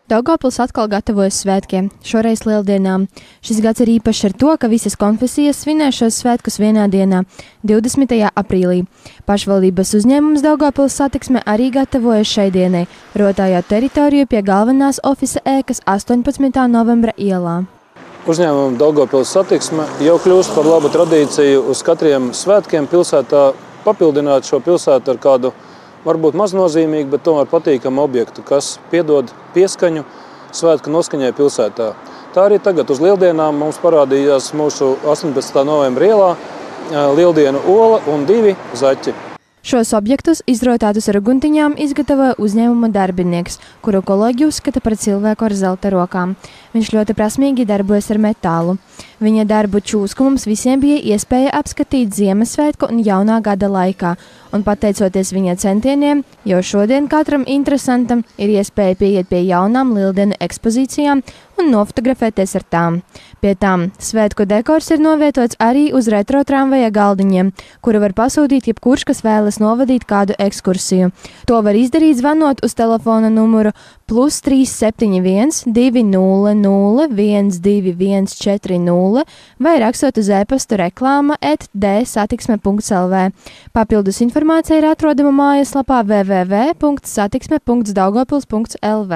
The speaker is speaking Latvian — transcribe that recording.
Daugavpils atkal gatavojas svētkiem, šoreiz lieldienām. Šis gads ir īpašs ar to, ka visas konfesijas svinēs šos svētkus vienā dienā, 20. aprīlī. Pašvaldības uzņēmums Daugavpils satiksme arī gatavojas šai dienai, rotājot teritoriju pie galvenās ofisa ēkas 18. novembra ielā. Uzņēmuma Daugavpils satiksme jau kļūst par labu tradīciju uz katriem svētkiem pilsētā papildināt šo pilsētu ar kādu varbūt maznozīmīgu, bet tomēr patīkamu objektu, kas piedod pieskaņu svētku noskaņai pilsētā. Tā arī tagad uz lieldienām mums parādījās mūsu 18. novembra ielā lieldienu ola un 2 zaķi. Šos objektus, izrotātus ar uguntiņām, izgatavoja uzņēmuma darbinieks, kuru kolēģi uzskata par cilvēku ar zelta rokām. Viņš ļoti prasmīgi darbojas ar metālu. Viņa darbu čūsku mums visiem bija iespēja apskatīt Ziemassvētku un jaunā gada laikā, un pateicoties viņa centieniem, jau šodien katram interesantam ir iespēja pieiet pie jaunām lieldienu ekspozīcijām un nofotografēties ar tām. Pie tām svētku dekors ir novietots arī uz retro tramvaja galdiņiem, kuru var pasūtīt jebkurš, kas vēlas novadīt kādu ekskursiju. To var izdarīt zvanot uz telefona numuru +371 200 12140 vai rakstot uz e-pastu reklāma@dsatiksme.lv. Papildus informācija ir atrodama mājaslapā www.satiksme.daugavpils.lv.